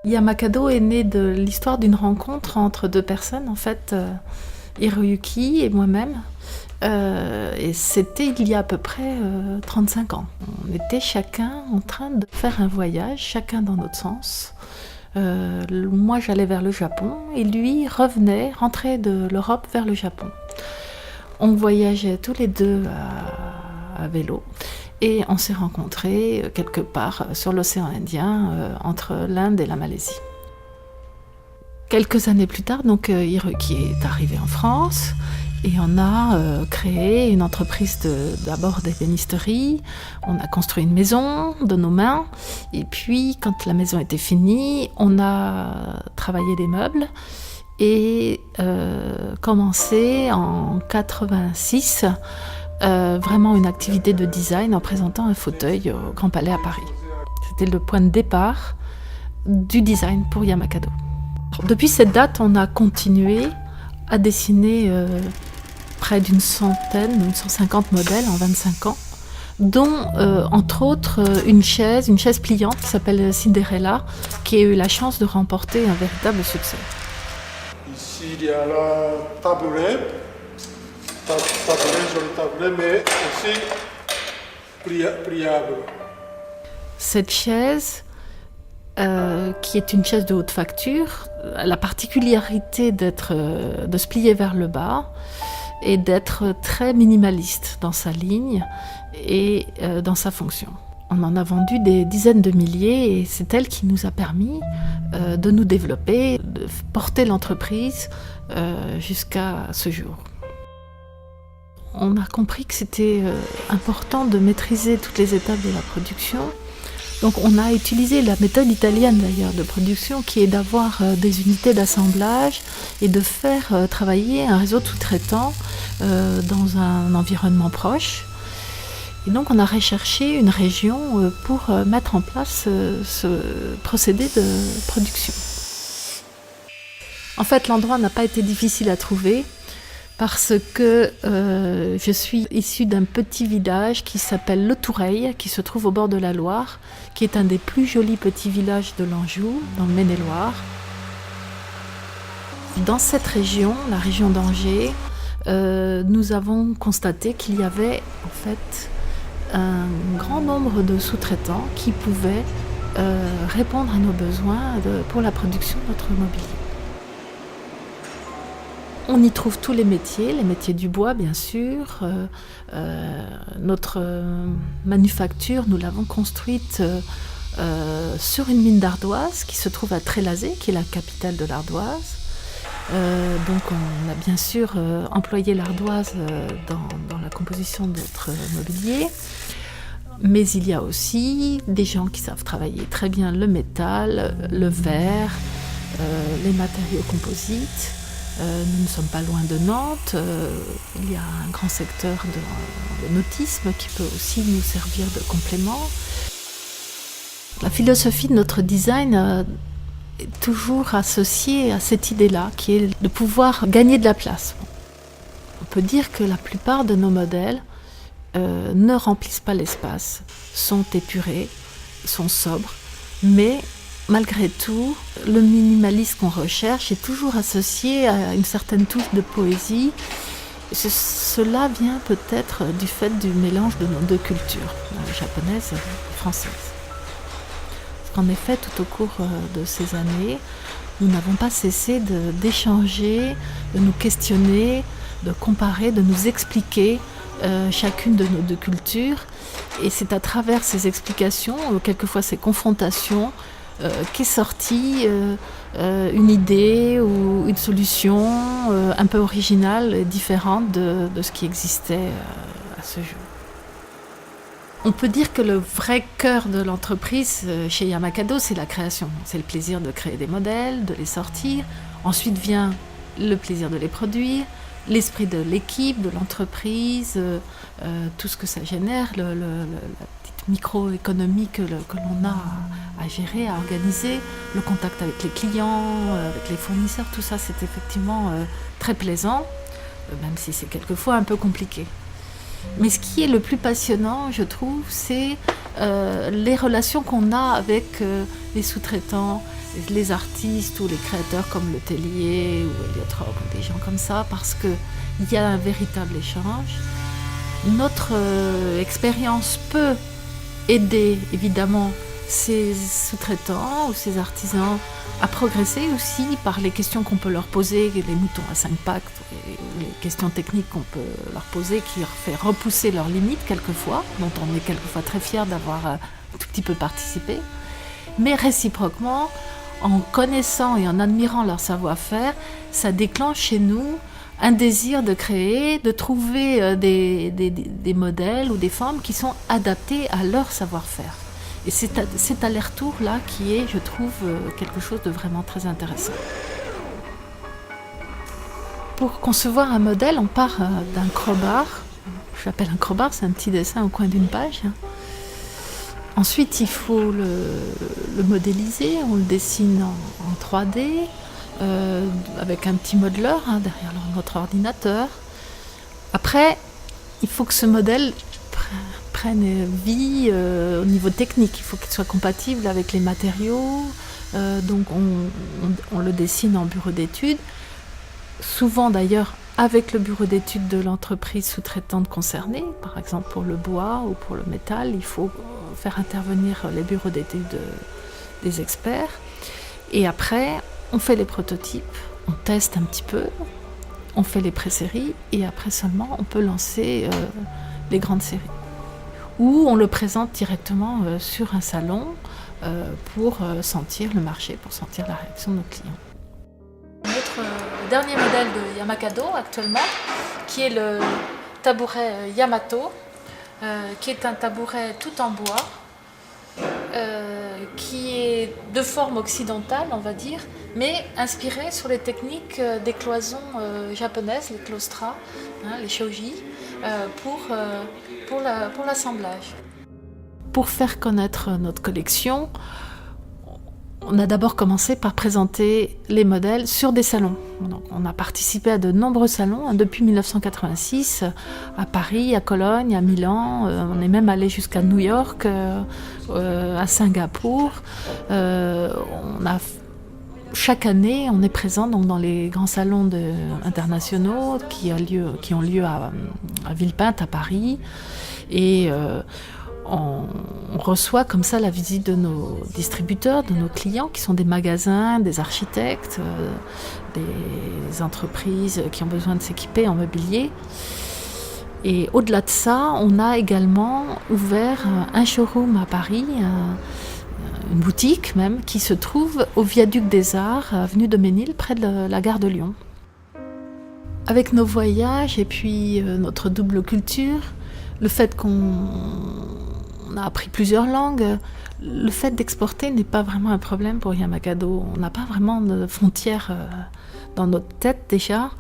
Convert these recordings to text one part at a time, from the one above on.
Yamakado est né de l'histoire d'une rencontre entre deux personnes, en fait, Hiroyuki et moi-même. Et c'était il y a à peu près 35 ans. On était chacun en train de faire un voyage, chacun dans notre sens. Moi, j'allais vers le Japon et lui rentrait de l'Europe vers le Japon. On voyageait tous les deux à vélo et on s'est rencontrés quelque part sur l'océan Indien, entre l'Inde et la Malaisie. Quelques années plus tard, donc, Hiroki est arrivé en France et on a créé une entreprise d'abord d'ébénisterie. On a construit une maison de nos mains et puis quand la maison était finie, on a travaillé les meubles et commencé en 86 vraiment une activité de design en présentant un fauteuil au Grand Palais à Paris. C'était le point de départ du design pour Yamakado. Depuis cette date, on a continué à dessiner près d'une 150 modèles en 25 ans, dont entre autres une chaise pliante qui s'appelle Cinderella, qui a eu la chance de remporter un véritable succès. Ici, il y a la tabouret, jolie tabouret, mais aussi pliable. Cette chaise, qui est une chaise de haute facture, a la particularité de se plier vers le bas et d'être très minimaliste dans sa ligne et dans sa fonction. On en a vendu des dizaines de milliers et c'est elle qui nous a permis de nous développer, de porter l'entreprise jusqu'à ce jour. On a compris que c'était important de maîtriser toutes les étapes de la production. Donc on a utilisé la méthode italienne d'ailleurs de production qui est d'avoir des unités d'assemblage et de faire travailler un réseau de sous-traitants dans un environnement proche. Et donc on a recherché une région pour mettre en place ce procédé de production. En fait, l'endroit n'a pas été difficile à trouver parce que je suis issue d'un petit village qui s'appelle Le Toureil, qui se trouve au bord de la Loire, qui est un des plus jolis petits villages de l'Anjou, dans le Maine-et-Loire. Dans cette région, la région d'Angers, nous avons constaté qu'il y avait en fait un grand nombre de sous-traitants qui pouvaient répondre à nos besoins pour la production de notre mobilier. On y trouve tous les métiers du bois bien sûr. Notre manufacture, nous l'avons construite sur une mine d'ardoise qui se trouve à Trélazé, qui est la capitale de l'ardoise. Donc on a bien sûr employé l'ardoise dans la composition de notre mobilier. Mais il y a aussi des gens qui savent travailler très bien le métal, le verre, les matériaux composites. Nous ne sommes pas loin de Nantes, il y a un grand secteur de nautisme qui peut aussi nous servir de complément. La philosophie de notre design est toujours associée à cette idée-là, qui est de pouvoir gagner de la place. On peut dire que la plupart de nos modèles ne remplissent pas l'espace, sont épurés, sont sobres, mais malgré tout, le minimalisme qu'on recherche est toujours associé à une certaine touche de poésie. Cela vient peut-être du fait du mélange de nos deux cultures, japonaise et française. Parce qu'en effet, tout au cours de ces années, nous n'avons pas cessé d'échanger, de nous questionner, de comparer, de nous expliquer chacune de nos deux cultures. Et c'est à travers ces explications, quelquefois ces confrontations, qu'est sortie une idée ou une solution un peu originale et différente de ce qui existait à ce jour. On peut dire que le vrai cœur de l'entreprise chez Yamakado, c'est la création. C'est le plaisir de créer des modèles, de les sortir. Ensuite vient le plaisir de les produire, l'esprit de l'équipe, de l'entreprise, tout ce que ça génère, la petite microéconomie que l'on a à gérer, à organiser, le contact avec les clients, avec les fournisseurs, tout ça c'est effectivement très plaisant, même si c'est quelquefois un peu compliqué. Mais ce qui est le plus passionnant, je trouve, c'est les relations qu'on a avec les sous-traitants, les artistes ou les créateurs comme Le Tellier ou Heliotrope ou des gens comme ça, parce qu'il y a un véritable échange. Notre expérience peut aider évidemment ces sous-traitants ou ces artisans à progresser aussi par les questions qu'on peut leur poser, les moutons à 5 pattes, les questions techniques qu'on peut leur poser qui leur fait repousser leurs limites quelquefois, dont on est quelquefois très fiers d'avoir un tout petit peu participé. Mais réciproquement, en connaissant et en admirant leur savoir-faire, ça déclenche chez nous un désir de créer, de trouver des modèles ou des formes qui sont adaptés à leur savoir-faire. Et c'est cet aller-retour-là qui est, je trouve, quelque chose de vraiment très intéressant. Pour concevoir un modèle, on part d'un crowbar. Je l'appelle un crowbar, c'est un petit dessin au coin d'une page. Ensuite, il faut le modéliser, on le dessine en 3D, avec un petit modeleur derrière notre ordinateur. Après, il faut que ce modèle prenne vie au niveau technique. Il faut qu'il soit compatible avec les matériaux. Donc on le dessine en bureau d'études. Souvent d'ailleurs avec le bureau d'études de l'entreprise sous-traitante concernée. Par exemple pour le bois ou pour le métal, il faut faire intervenir les bureaux d'études des experts. Et après, on fait les prototypes, on teste un petit peu, on fait les pré-séries et après seulement on peut lancer les grandes séries. Ou on le présente directement sur un salon pour sentir le marché, pour sentir la réaction de nos clients. Notre dernier modèle de Yamakado actuellement, qui est le tabouret Yamato, qui est un tabouret tout en bois, qui est de forme occidentale, on va dire, mais inspiré sur les techniques des cloisons japonaises, les claustras, les shoji, pour l'assemblage. Pour faire connaître notre collection, on a d'abord commencé par présenter les modèles sur des salons. Donc, on a participé à de nombreux salons depuis 1986, à Paris, à Cologne, à Milan. On est même allé jusqu'à New York, à Singapour. Chaque année, on est présent donc, dans les grands salons internationaux qui ont lieu à Villepinte, à Paris. Et on reçoit comme ça la visite de nos distributeurs, de nos clients, qui sont des magasins, des architectes, des entreprises qui ont besoin de s'équiper en mobilier. Et au-delà de ça, on a également ouvert un showroom à Paris, une boutique même, qui se trouve au viaduc des Arts, avenue de Ménil, près de la gare de Lyon. Avec nos voyages et puis notre double culture, le fait qu'on a appris plusieurs langues, le fait d'exporter n'est pas vraiment un problème pour Yamakado. On n'a pas vraiment de frontières dans notre tête déjà.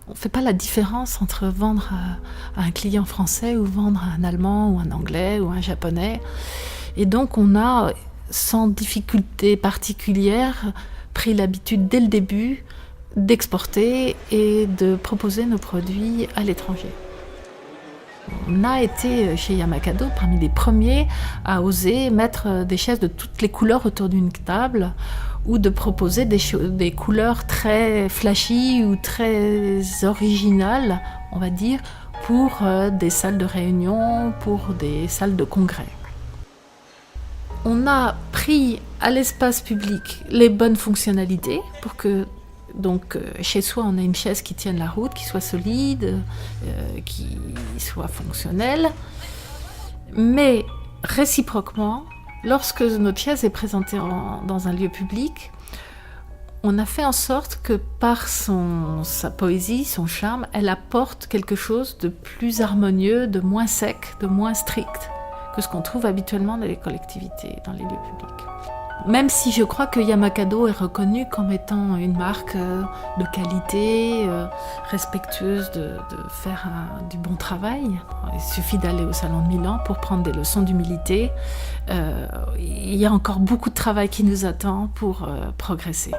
On ne fait pas la différence entre vendre à un client français ou vendre à un allemand ou un anglais ou un japonais. Et donc on a, sans difficulté particulière, pris l'habitude dès le début d'exporter et de proposer nos produits à l'étranger. On a été chez Yamakado parmi les premiers à oser mettre des chaises de toutes les couleurs autour d'une table ou de proposer des couleurs très flashy ou très originales, on va dire, pour des salles de réunion, pour des salles de congrès. On a pris à l'espace public les bonnes fonctionnalités pour que donc chez soi on a une chaise qui tienne la route, qui soit solide, qui soit fonctionnelle, mais réciproquement, lorsque notre chaise est présentée dans un lieu public, on a fait en sorte que par sa poésie, son charme, elle apporte quelque chose de plus harmonieux, de moins sec, de moins strict que ce qu'on trouve habituellement dans les collectivités, dans les lieux publics. Même si je crois que Yamakado est reconnu comme étant une marque de qualité, respectueuse de faire du bon travail. Il suffit d'aller au Salon de Milan pour prendre des leçons d'humilité. Il y a encore beaucoup de travail qui nous attend pour progresser.